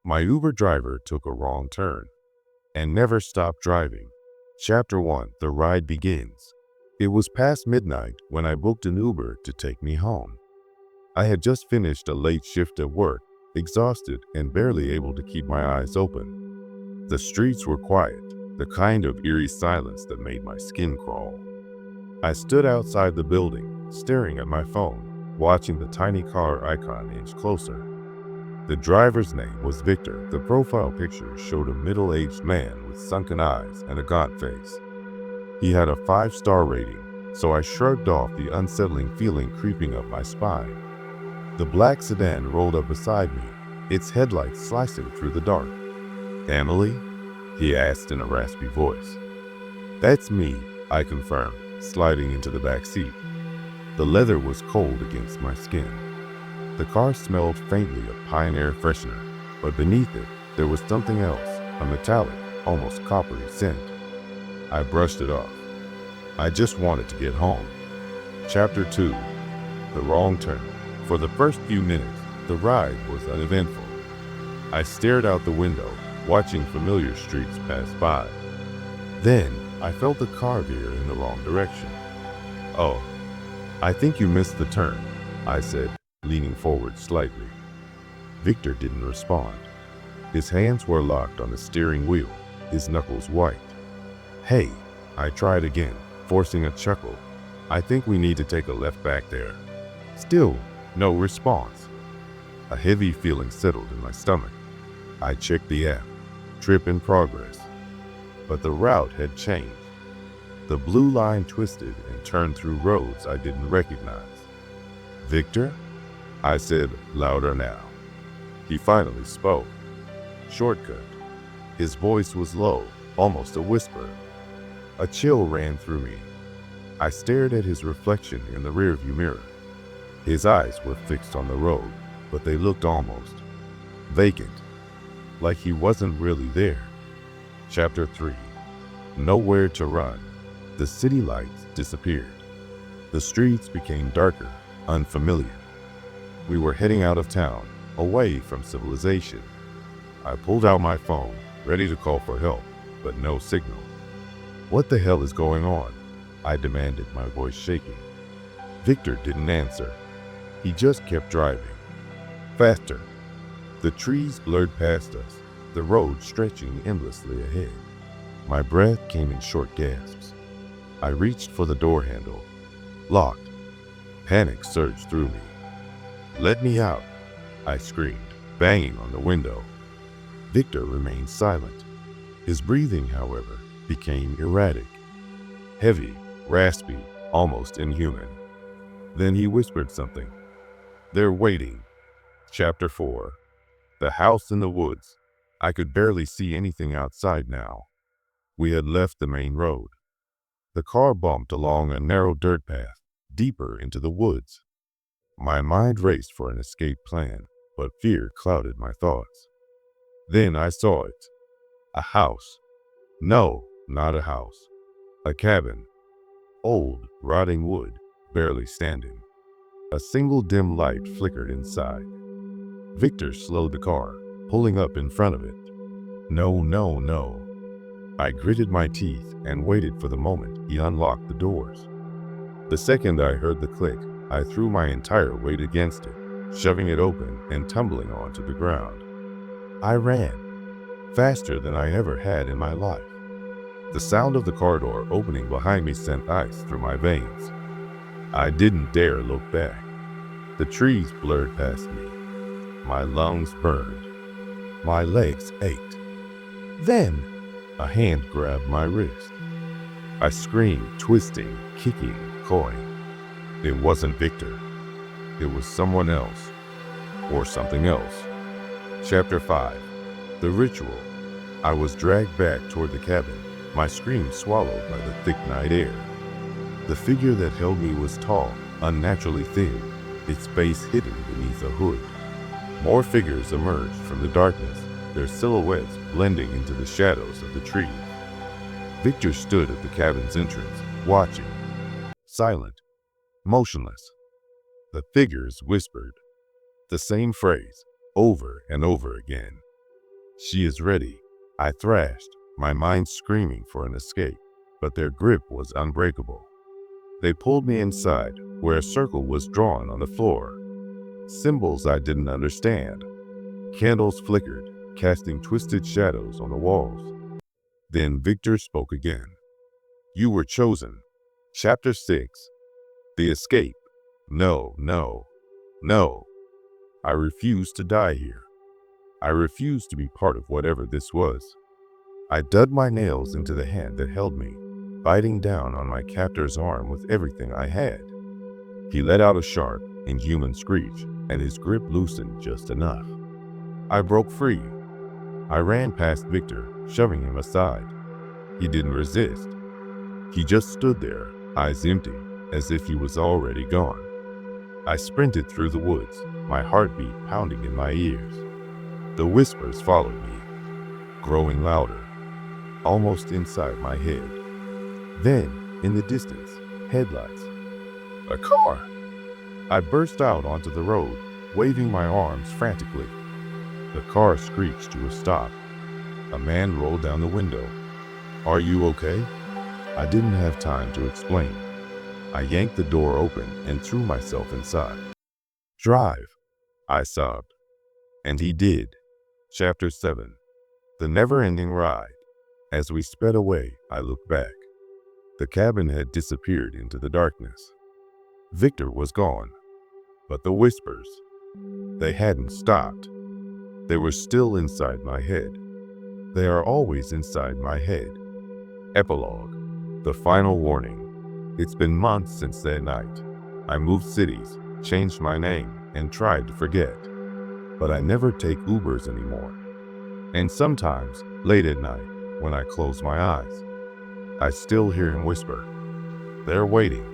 My Uber driver took a wrong turn and never stopped driving. Chapter 1. The Ride Begins. It was past midnight when I booked an Uber to take me home. I had just finished a late shift at work, exhausted and barely able to keep my eyes open. The streets were quiet, the kind of eerie silence that made my skin crawl. I stood outside the building, staring at my phone, watching the tiny car icon inch closer. The driver's name was Victor. The profile picture showed a middle-aged man with sunken eyes and a gaunt face. He had a 5-star rating, so I shrugged off the unsettling feeling creeping up my spine. The black sedan rolled up beside me, its headlights slicing through the dark. "Emily?" he asked in a raspy voice. "That's me," I confirmed, sliding into the back seat. The leather was cold against my skin. The car smelled faintly of pine air freshener, but beneath it, there was something else, a metallic, almost coppery scent. I brushed it off. I just wanted to get home. Chapter 2. The Wrong Turn. For the first few minutes, the ride was uneventful. I stared out the window, watching familiar streets pass by. Then, I felt the car veer in the wrong direction. "Oh, I think you missed the turn," I said, leaning forward slightly. Victor didn't respond. His hands were locked on the steering wheel, his knuckles white. "Hey," I tried again, forcing a chuckle. "I think we need to take a left back there." Still, no response. A heavy feeling settled in my stomach. I checked the app. Trip in progress. But the route had changed. The blue line twisted and turned through roads I didn't recognize. "Victor?" I said, louder now. He finally spoke. "Shortcut." His voice was low, almost a whisper. A chill ran through me. I stared at his reflection in the rearview mirror. His eyes were fixed on the road, but they looked almost vacant, like he wasn't really there. Chapter 3. Nowhere to run. The city lights disappeared. The streets became darker, unfamiliar. We were heading out of town, away from civilization. I pulled out my phone, ready to call for help, but no signal. "What the hell is going on?" I demanded, my voice shaking. Victor didn't answer. He just kept driving. Faster. The trees blurred past us, the road stretching endlessly ahead. My breath came in short gasps. I reached for the door handle. Locked. Panic surged through me. "Let me out," I screamed, banging on the window. Victor remained silent. His breathing, however, became erratic. Heavy, raspy, almost inhuman. Then he whispered something. "They're waiting." Chapter 4. The house in the woods. I could barely see anything outside now. We had left the main road. The car bumped along a narrow dirt path, deeper into the woods. My mind raced for an escape plan, but fear clouded my thoughts. Then I saw it. A house. No, not a house. A cabin. Old, rotting wood, barely standing. A single dim light flickered inside. Victor slowed the car, pulling up in front of it. No, no, no. I gritted my teeth and waited for the moment he unlocked the doors. The second I heard the click, I threw my entire weight against it, shoving it open and tumbling onto the ground. I ran, faster than I ever had in my life. The sound of the car door opening behind me sent ice through my veins. I didn't dare look back. The trees blurred past me. My lungs burned. My legs ached. Then, a hand grabbed my wrist. I screamed, twisting, kicking, clawing. It wasn't Victor. It was someone else. Or something else. Chapter 5. The Ritual. I was dragged back toward the cabin, my scream swallowed by the thick night air. The figure that held me was tall, unnaturally thin, its face hidden beneath a hood. More figures emerged from the darkness, their silhouettes blending into the shadows of the trees. Victor stood at the cabin's entrance, watching, silent, motionless. The figures whispered the same phrase over and over again. She is ready, I thrashed, my mind screaming for an escape, but their grip was unbreakable. They pulled me inside, where a circle was drawn on the floor. Symbols I didn't understand. Candles flickered, casting twisted shadows on the walls. Then Victor spoke again. You were chosen. Chapter 6. The Escape. No, no, no. I refuse to die here. I refuse to be part of whatever this was. I dug my nails into the hand that held me, biting down on my captor's arm with everything I had. He let out a sharp, inhuman screech, and his grip loosened just enough. I broke free. I ran past Victor, shoving him aside. He didn't resist. He just stood there, eyes empty, as if he was already gone. I sprinted through the woods, my heartbeat pounding in my ears. The whispers followed me, growing louder, almost inside my head. Then, in the distance, headlights. A car! I burst out onto the road, waving my arms frantically. The car screeched to a stop. A man rolled down the window. Are you okay? I didn't have time to explain. I yanked the door open and threw myself inside. Drive, I sobbed. And he did. Chapter 7. The Never-Ending Ride. As we sped away, I looked back. The cabin had disappeared into the darkness. Victor was gone. But the whispers, they hadn't stopped. They were still inside my head. They are always inside my head. Epilogue. The final warning. It's been months since that night. I moved cities, changed my name, and tried to forget. But I never take Ubers anymore. And sometimes, late at night, when I close my eyes, I still hear him whisper, they're waiting.